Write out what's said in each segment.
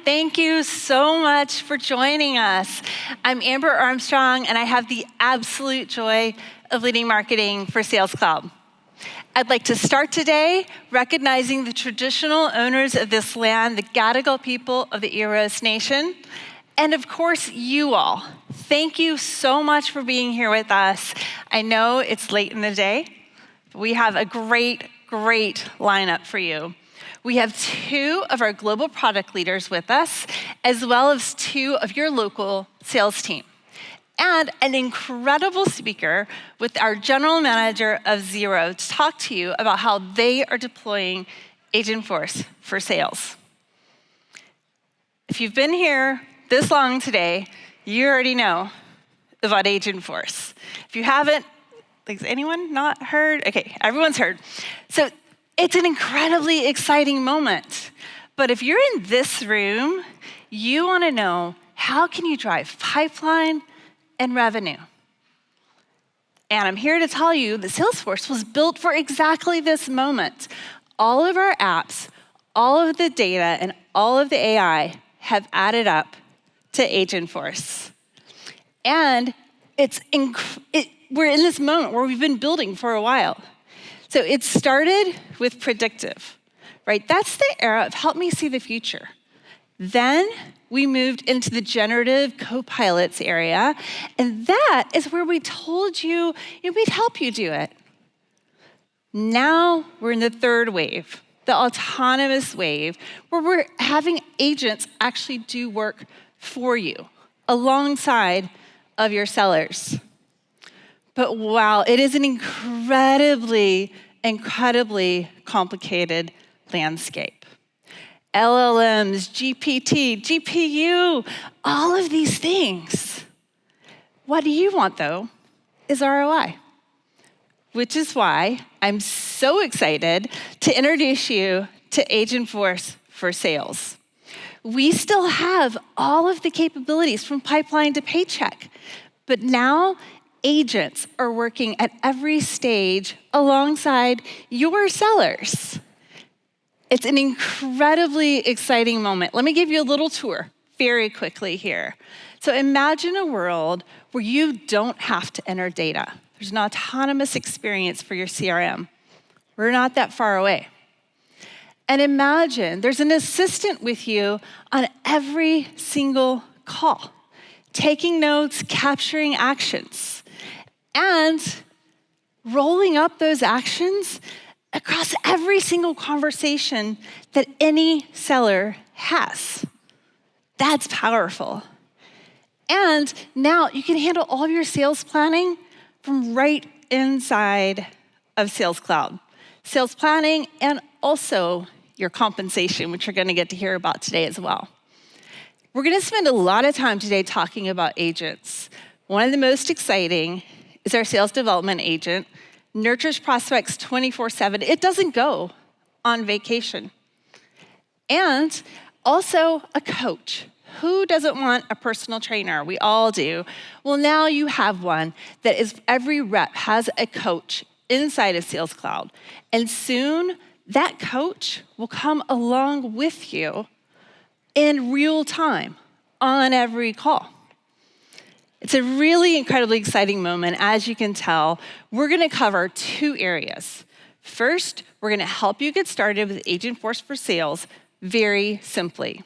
Thank you so much for joining us. I'm Amber Armstrong, and I have the absolute joy of leading marketing for Sales Cloud. I'd like to start today recognizing the traditional owners of this land, the Gadigal people of the Eros Nation, and of course, you all. Thank you so much for being here with us. I know it's late in the day, but we have a great lineup for you. We have 2 of our global product leaders with us, as well as 2 of your local sales team, and an incredible speaker with our general manager of Xero to talk to you about how they are deploying Agentforce for sales. If you've been here this long today, you already know about Agentforce. If you haven't, has anyone not heard? Okay, everyone's heard. So it's an incredibly exciting moment. But if you're in this room, you want to know, how can you drive pipeline and revenue? And I'm here to tell you that Salesforce was built for exactly this moment. All of our apps, all of the data, and all of the AI have added up to Agentforce. And we're in this moment where we've been building for a while. So it started with predictive, right? That's the era of help me see the future. Then we moved into the generative co-pilots area, and that is where we told you, we'd help you do it. Now we're in the 3rd wave, the autonomous wave, where we're having agents actually do work for you alongside of your sellers. But wow, it is an incredibly complicated landscape. LLMs, GPT, GPU, all of these things. What do you want, though, is ROI, which is why I'm so excited to introduce you to Agentforce for Sales. We still have all of the capabilities from pipeline to paycheck, but now agents are working at every stage alongside your sellers. It's an incredibly exciting moment. Let me give you a little tour very quickly here. So imagine a world where you don't have to enter data. There's an autonomous experience for your CRM. We're not that far away. And imagine there's an assistant with you on every single call, taking notes, capturing actions, and rolling up those actions across every single conversation that any seller has. That's powerful. And now you can handle all of your sales planning from right inside of Sales Cloud. Sales planning and also your compensation, which you're going to get to hear about today as well. We're going to spend a lot of time today talking about agents. One of the most exciting is our sales development agent, nurtures prospects 24/7. It doesn't go on vacation. And also a coach. Who doesn't want a personal trainer? We all do. Well, now you have one that is, every rep has a coach inside of Sales Cloud. And soon, that coach will come along with you in real time on every call. It's a really incredibly exciting moment. As you can tell, we're going to cover 2 areas. First, we're going to help you get started with Agentforce for Sales very simply.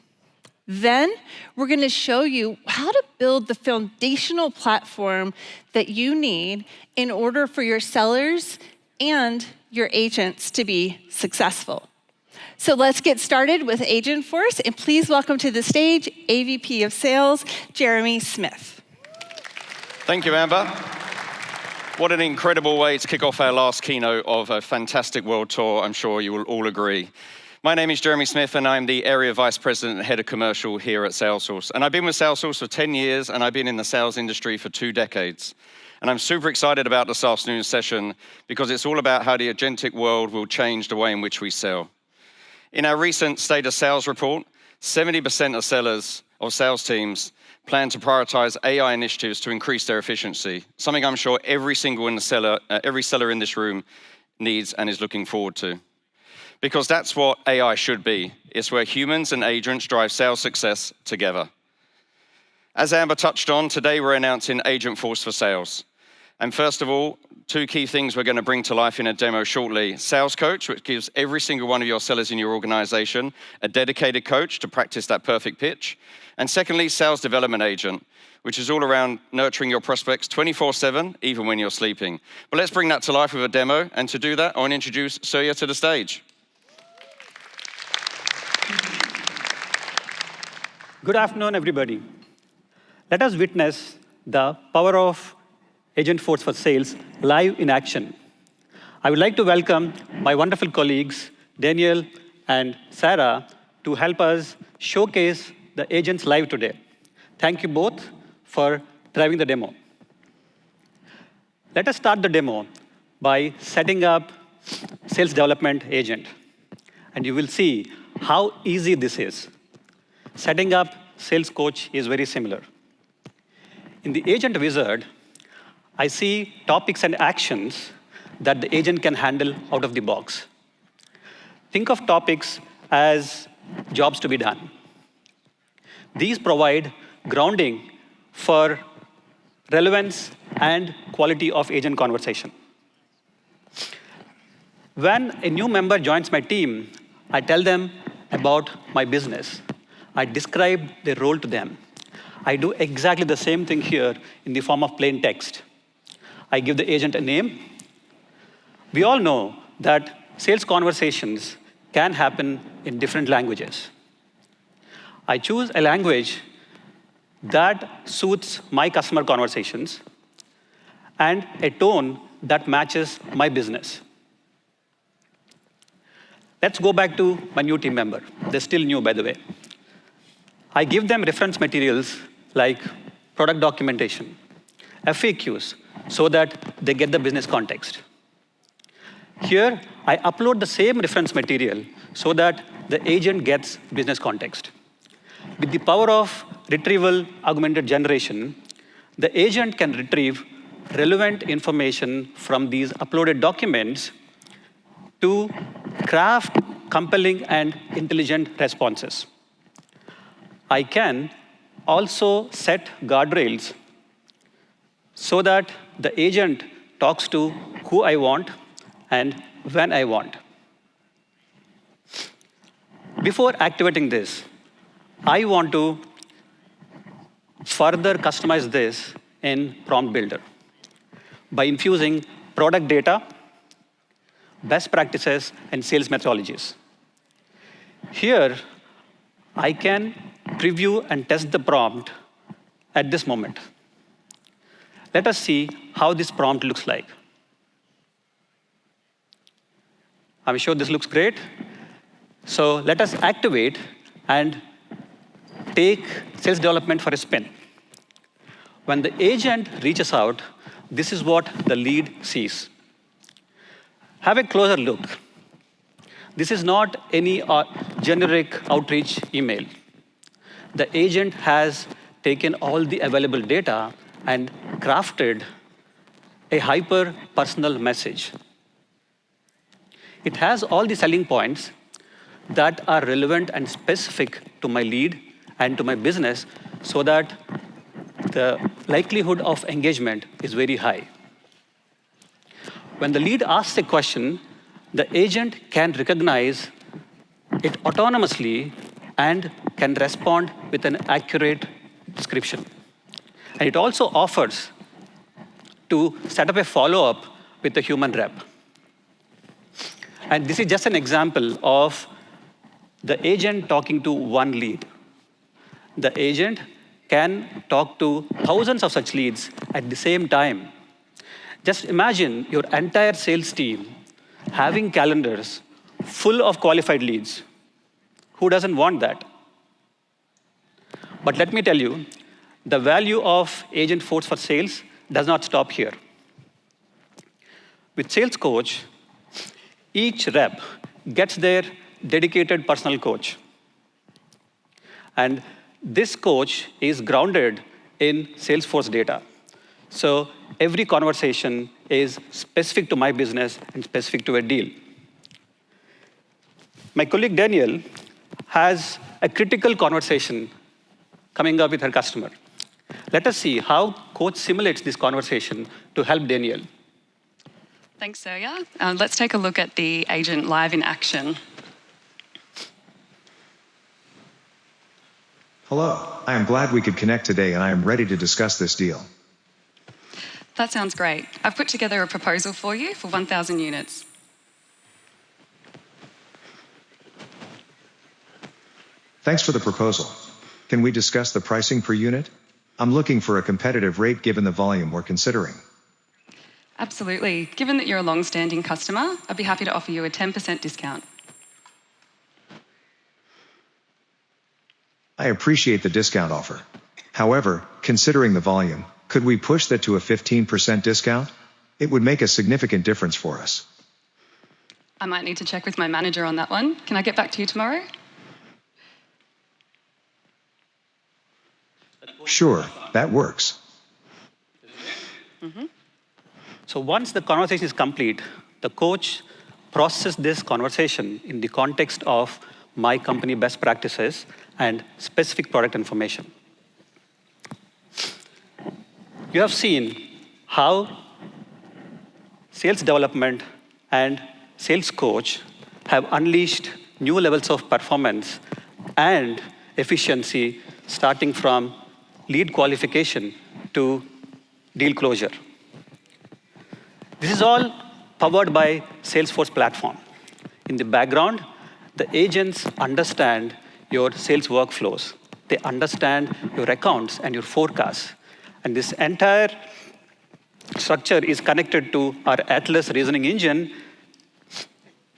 Then, we're going to show you how to build the foundational platform that you need in order for your sellers and your agents to be successful. So let's get started with Agentforce, and please welcome to the stage AVP of Sales, Jeremy Smith. Thank you, Amber. What an incredible way to kick off our last keynote of a fantastic world tour. I'm sure you will all agree. My name is Jeremy Smith, and I'm the Area Vice President and Head of Commercial here at Salesforce. And I've been with Salesforce for 10 years, and I've been in the sales industry for 2 decades. And I'm super excited about this afternoon's session because it's all about how the agentic world will change the way in which we sell. In our recent State of Sales report, 70% of sellers or sales teams plan to prioritize AI initiatives to increase their efficiency, something I'm sure every seller in this room needs and is looking forward to. because that's what AI should be. It's where humans and agents drive sales success together. As Amber touched on, today we're announcing Agentforce for Sales. And first of all, two key things we're going to bring to life in a demo shortly. Sales Coach, which gives every single one of your sellers in your organization a dedicated coach to practice that perfect pitch. And secondly, Sales Development Agent, which is all around nurturing your prospects 24/7, even when you're sleeping. But let's bring that to life with a demo. And to do that, I want to introduce Surya to the stage. Good afternoon, everybody. Let us witness the power of Agentforce for Sales live in action. I would like to welcome my wonderful colleagues, Daniel and Sarah, to help us showcase the agents live today. Thank you both for driving the demo. Let us start the demo by setting up Sales Development Agent. And you will see how easy this is. Setting up Sales Coach is very similar. In the agent wizard, I see topics and actions that the agent can handle out of the box. Think of topics as jobs to be done. These provide grounding for relevance and quality of agent conversation. When a new member joins my team, I tell them about my business. I describe the role to them. I do exactly the same thing here in the form of plain text. I give the agent a name. We all know that sales conversations can happen in different languages. I choose a language that suits my customer conversations and a tone that matches my business. Let's go back to my new team member. They're still new, by the way. I give them reference materials like product documentation, FAQs, so that they get the business context. Here, I upload the same reference material so that the agent gets business context. With the power of retrieval augmented generation, the agent can retrieve relevant information from these uploaded documents to craft compelling and intelligent responses. I can also set guardrails so that the agent talks to who I want and when I want. Before activating this, I want to further customize this in Prompt Builder by infusing product data, best practices, and sales methodologies. Here, I can preview and test the prompt at this moment. Let us see how this prompt looks like. I'm sure this looks great. So let us activate and take sales development for a spin. When the agent reaches out, this is what the lead sees. Have a closer look. This is not any generic outreach email. The agent has taken all the available data and crafted a hyper-personal message. It has all the selling points that are relevant and specific to my lead and to my business so that the likelihood of engagement is very high. When the lead asks a question, the agent can recognize it autonomously and can respond with an accurate description. And it also offers to set up a follow-up with a human rep. And this is just an example of the agent talking to one lead. The agent can talk to thousands of such leads at the same time. Just imagine your entire sales team having calendars full of qualified leads. Who doesn't want that? But let me tell you, the value of Agentforce for Sales does not stop here. With Sales Coach, each rep gets their dedicated personal coach. And this coach is grounded in Salesforce data. So every conversation is specific to my business and specific to a deal. My colleague Daniel has a critical conversation coming up with her customer. Let us see how Coach simulates this conversation to help Daniel. Thanks, Surya. Let's take a look at the agent live in action. Hello, I am glad we could connect today and I am ready to discuss this deal. That sounds great. I've put together a proposal for you for 1,000 units. Thanks for the proposal. Can we discuss the pricing per unit? I'm looking for a competitive rate given the volume we're considering. Absolutely. Given that you're a long-standing customer, I'd be happy to offer you a 10% discount. I appreciate the discount offer. However, considering the volume, could we push that to a 15% discount? It would make a significant difference for us. I might need to check with my manager on that one. Can I get back to you tomorrow? Sure, that works. So once the conversation is complete, the coach processes this conversation in the context of my company best practices and specific product information. You have seen how sales development and sales coach have unleashed new levels of performance and efficiency starting from lead qualification to deal closure. This is all powered by Salesforce platform. In the background, the agents understand your sales workflows. They understand your accounts and your forecasts. And this entire structure is connected to our Atlas reasoning engine,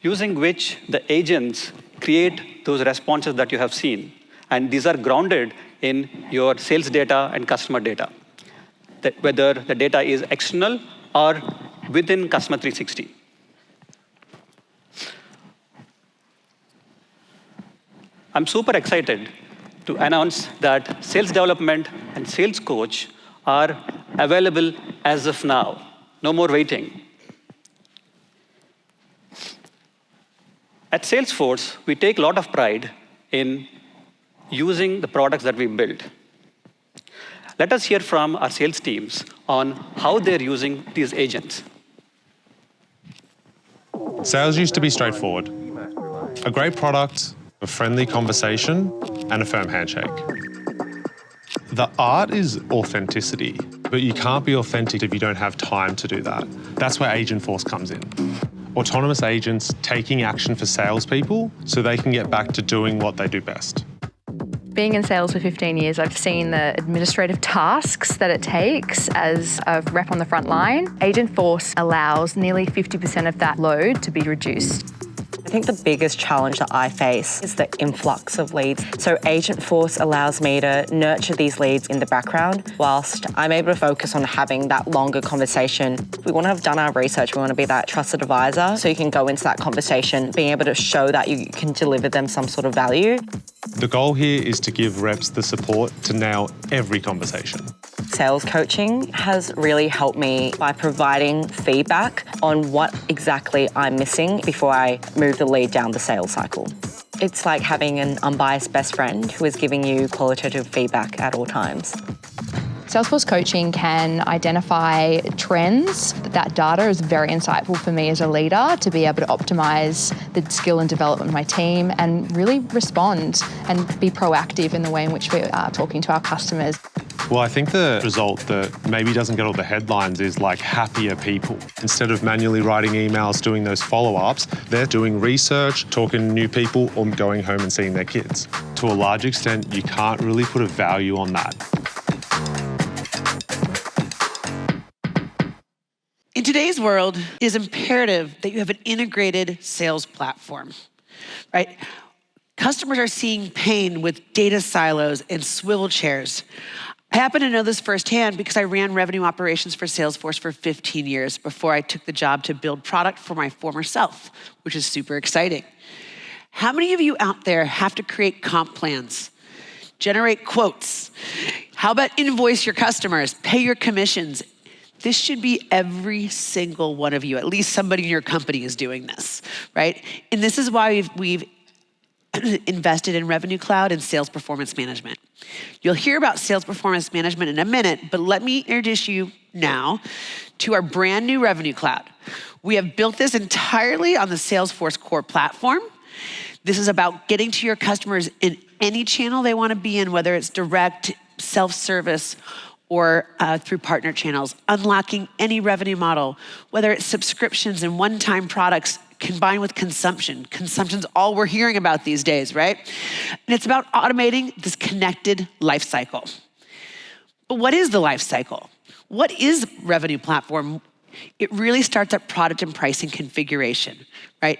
using which the agents create those responses that you have seen. And these are grounded in your sales data and customer data, whether the data is external or within Customer 360. I'm super excited to announce that sales development and sales coach are available as of now. No more waiting. At Salesforce, we take a lot of pride in using the products that we build. Let us hear from our sales teams on how they're using these agents. Sales used to be straightforward. A great product, a friendly conversation, and a firm handshake. The art is authenticity, but you can't be authentic if you don't have time to do that. That's where Agentforce comes in. Autonomous agents taking action for salespeople so they can get back to doing what they do best. Being in sales for 15 years, I've seen the administrative tasks that it takes as a rep on the front line. Agentforce allows nearly 50% of that load to be reduced. I think the biggest challenge that I face is the influx of leads. So Agentforce allows me to nurture these leads in the background whilst I'm able to focus on having that longer conversation. We want to have done our research. We want to be that trusted advisor so you can go into that conversation, being able to show that you can deliver them some sort of value. The goal here is to give reps the support to nail every conversation. Sales coaching has really helped me by providing feedback on what exactly I'm missing before I move the lead down the sales cycle. It's like having an unbiased best friend who is giving you qualitative feedback at all times. Salesforce coaching can identify trends. That data is very insightful for me as a leader to be able to optimize the skill and development of my team and really respond and be proactive in the way in which we are talking to our customers. Well, I think the result that maybe doesn't get all the headlines is like happier people. Instead of manually writing emails, doing those follow-ups, they're doing research, talking to new people, or going home and seeing their kids. To a large extent, you can't really put a value on that. In today's world, it is imperative that you have an integrated sales platform, right? Customers are seeing pain with data silos and swivel chairs. I happen to know this firsthand because I ran revenue operations for Salesforce for 15 years before I took the job to build product for my former self, which is super exciting. How many of you out there have to create comp plans, generate quotes? How about invoice your customers, pay your commissions? This should be every single one of you. At least somebody in your company is doing this, right? And this is why we've invested in Revenue Cloud and Sales Performance Management. You'll hear about Sales Performance Management in a minute, but let me introduce you now to our brand new Revenue Cloud. We have built this entirely on the Salesforce core platform. This is about getting to your customers in any channel they want to be in, whether it's direct, self-service, or through partner channels, unlocking any revenue model, whether it's subscriptions and one-time products combined with consumption. Consumption's all we're hearing about these days, right? And it's about automating this connected life cycle. But what is the life cycle? What is revenue platform? It really starts at product and pricing configuration, right?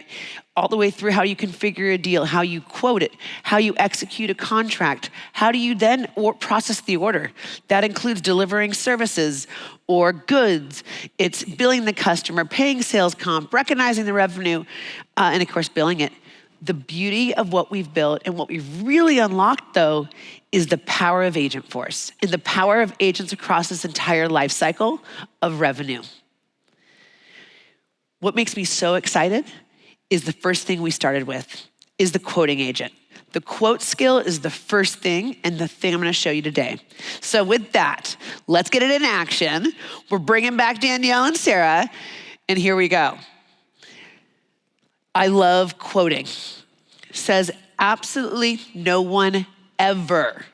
All the way through how you configure a deal, how you quote it, how you execute a contract, how do you then process the order? That includes delivering services or goods. It's billing the customer, paying sales comp, recognizing the revenue, and of course, billing it. The beauty of what we've built and what we've really unlocked, though, is the power of Agentforce and the power of agents across this entire life cycle of revenue. What makes me so excited is the first thing we started with is the quoting agent. The quote skill is the first thing and the thing I'm going to show you today. So with that, let's get it in action. We're bringing back Danielle and Sarah, and here we go. I love quoting. Says absolutely no one ever,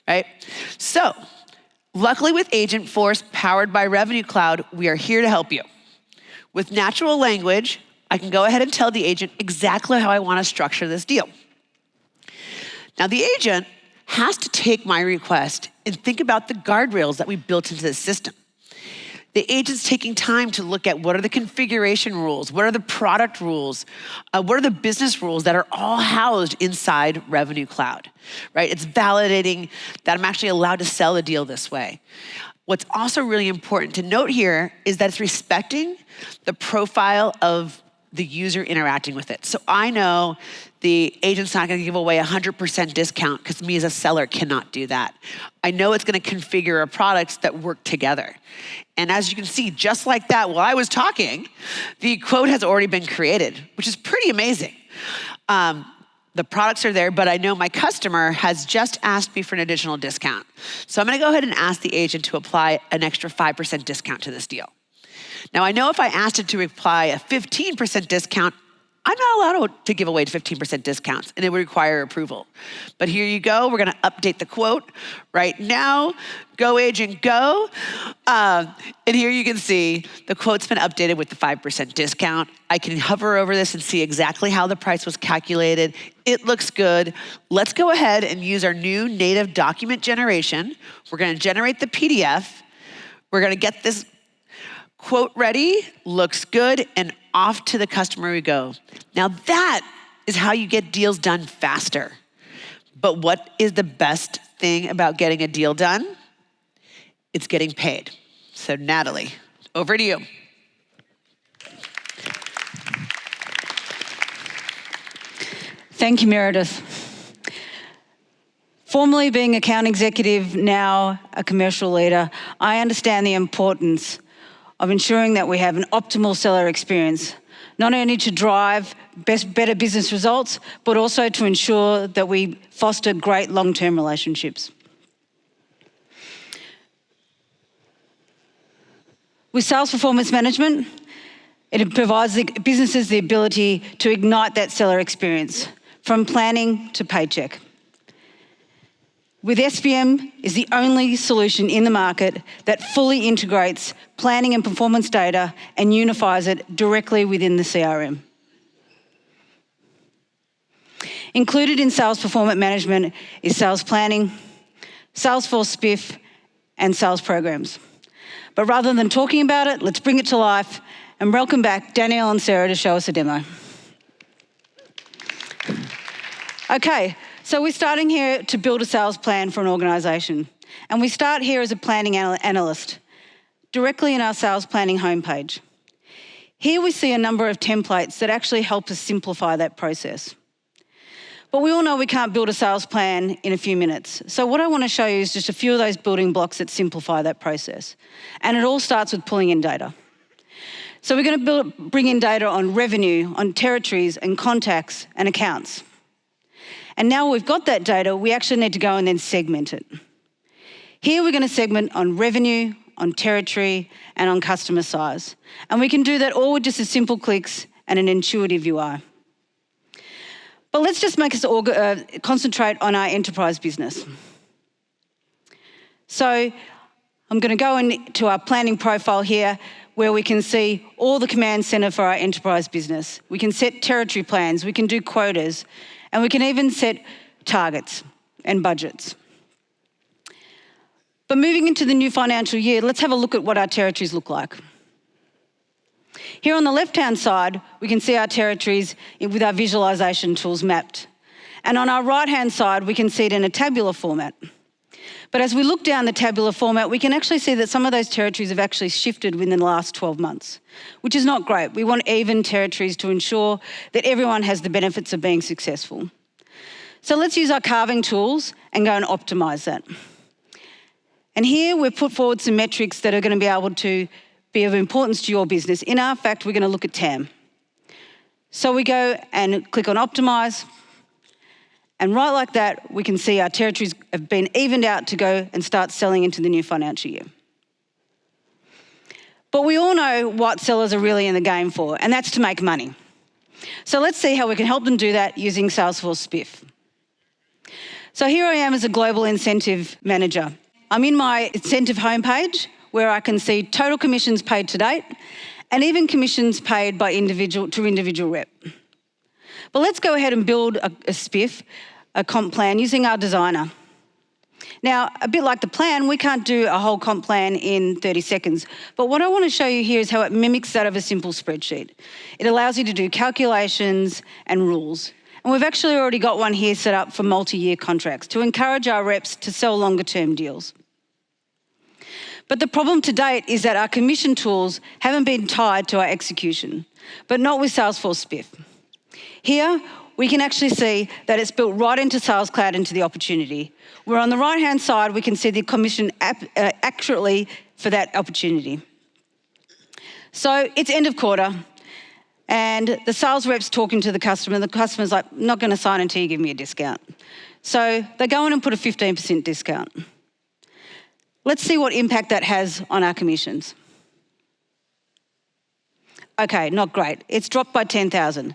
right? So luckily with Agentforce, powered by Revenue Cloud, we are here to help you. With natural language, I can go ahead and tell the agent exactly how I want to structure this deal. Now, the agent has to take my request and think about the guardrails that we built into the system. The agent's taking time to look at what are the configuration rules, what are the product rules, what are the business rules that are all housed inside Revenue Cloud, right? It's validating that I'm actually allowed to sell a deal this way. What's also really important to note here is that it's respecting the profile of the user interacting with it. So I know the agent's not gonna give away 100% discount because me as a seller cannot do that. I know it's gonna configure a product that work together. And as you can see, just like that, while I was talking, the quote has already been created, which is pretty amazing. The products are there, but I know my customer has just asked me for an additional discount. So I'm gonna go ahead and ask the agent to apply an extra 5% discount to this deal. Now I know if I asked it to apply a 15% discount, I'm not allowed to give away 15% discounts, and it would require approval. But here you go, we're gonna update the quote right now. Go agent, go. And here you can see the quote's been updated with the 5% discount. I can hover over this and see exactly how the price was calculated. It looks good. Let's go ahead and use our new native document generation. We're gonna generate the PDF. We're gonna get this quote ready, looks good, and off to the customer we go. Now that is how you get deals done faster. But what is the best thing about getting a deal done? It's getting paid. So Natalie, over to you. Thank you, Meredith. Formerly being account executive, now a commercial leader, I understand the importance of ensuring that we have an optimal seller experience, not only to drive better business results, but also to ensure that we foster great long-term relationships. With sales performance management, it provides the businesses the ability to ignite that seller experience, from planning to paycheck. With SPM is the only solution in the market that fully integrates planning and performance data and unifies it directly within the CRM. Included in sales performance management is sales planning, Salesforce spiff, and sales programs. But rather than talking about it, let's bring it to life and welcome back Danielle and Sarah to show us a demo. Okay. So we're starting here to build a sales plan for an organisation. And we start here as a planning analyst, directly in our sales planning homepage. Here we see a number of templates that actually help us simplify that process. But we all know we can't build a sales plan in a few minutes. So what I want to show you is just a few of those building blocks that simplify that process. And it all starts with pulling in data. So we're going to bring in data on revenue, on territories and contacts and accounts. And now we've got that data, we actually need to go and then segment it. Here we're going to segment on revenue, on territory, and on customer size. And we can do that all with just a simple clicks and an intuitive UI. But let's just make us concentrate on our enterprise business. So I'm going to go into our planning profile here where we can see all the command center for our enterprise business. We can set territory plans, we can do quotas, and we can even set targets and budgets. But moving into the new financial year, let's have a look at what our territories look like. Here on the left-hand side, we can see our territories with our visualization tools mapped. And on our right-hand side, we can see it in a tabular format. But as we look down the tabular format, we can actually see that some of those territories have actually shifted within the last 12 months, which is not great. We want even territories to ensure that everyone has the benefits of being successful. So let's use our carving tools and go and optimize that. And here we've put forward some metrics that are going to be able to be of importance to your business. In our fact, we're going to look at TAM. So we go and click on optimize. And right like that, we can see our territories have been evened out to go and start selling into the new financial year. But we all know what sellers are really in the game for, and that's to make money. So let's see how we can help them do that using Salesforce Spiff. So here I am as a global incentive manager. I'm in my incentive homepage where I can see total commissions paid to date and even commissions paid by individual rep. But let's go ahead and build a Spiff, a comp plan using our designer. Now, a bit like the plan, we can't do a whole comp plan in 30 seconds. But what I want to show you here is how it mimics that of a simple spreadsheet. It allows you to do calculations and rules. And we've actually already got one here set up for multi-year contracts to encourage our reps to sell longer-term deals. But the problem to date is that our commission tools haven't been tied to our execution, but not with Salesforce Spiff. Here, we can actually see that it's built right into Sales Cloud into the opportunity, where on the right-hand side, we can see the commission accurately for that opportunity. So it's end of quarter, and the sales rep's talking to the customer, and the customer's like, not going to sign until you give me a discount. So they go in and put a 15% discount. Let's see what impact that has on our commissions. Okay, not great. It's dropped by 10,000.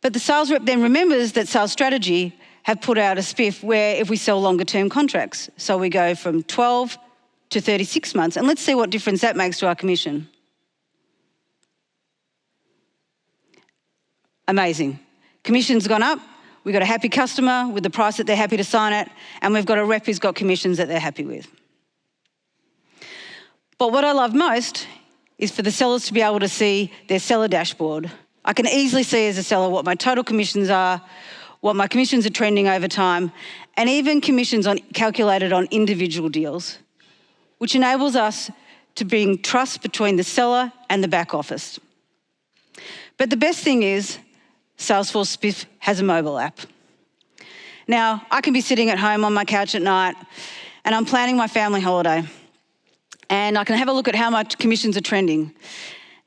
But the sales rep then remembers that sales strategy have put out a spiff where if we sell longer term contracts, so we go from 12 to 36 months, and let's see what difference that makes to our commission. Amazing. Commission's gone up, we've got a happy customer with the price that they're happy to sign at, and we've got a rep who's got commissions that they're happy with. But what I love most is for the sellers to be able to see their seller dashboard. I can easily see as a seller what my total commissions are, what my commissions are trending over time, and even commissions calculated on individual deals, which enables us to bring trust between the seller and the back office. But the best thing is Salesforce Spiff has a mobile app. Now, I can be sitting at home on my couch at night and I'm planning my family holiday, and I can have a look at how my commissions are trending.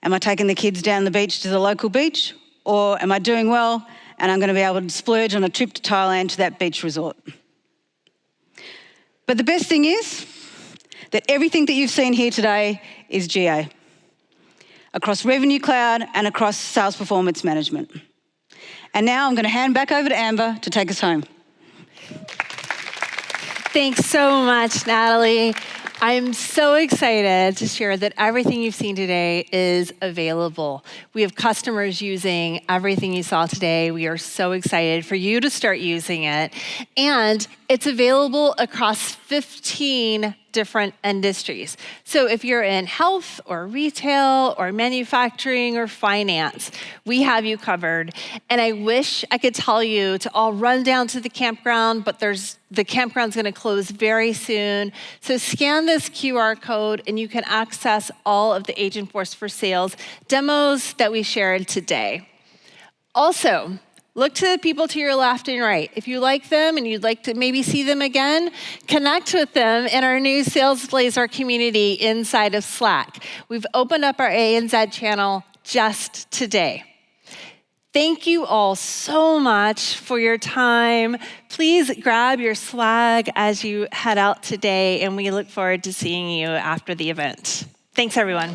Am I taking the kids down the beach to the local beach, or am I doing well and I'm going to be able to splurge on a trip to Thailand to that beach resort? But the best thing is that everything that you've seen here today is GA, across Revenue Cloud and across Sales Performance Management. And now I'm going to hand back over to Amber to take us home. Thanks so much, Natalie. I'm so excited to share that everything you've seen today is available. We have customers using everything you saw today. We are so excited for you to start using it. And it's available across 15 different industries. So if you're in health or retail or manufacturing or finance, we have you covered. And I wish I could tell you to all run down to the campground, but the campground's gonna close very soon. So scan this QR code and you can access all of the Agentforce for Sales demos that we shared today. Also, look to the people to your left and right. If you like them and you'd like to maybe see them again, connect with them in our new Sales Blazor community inside of Slack. We've opened up our ANZ channel just today. Thank you all so much for your time. Please grab your swag as you head out today, and we look forward to seeing you after the event. Thanks, everyone.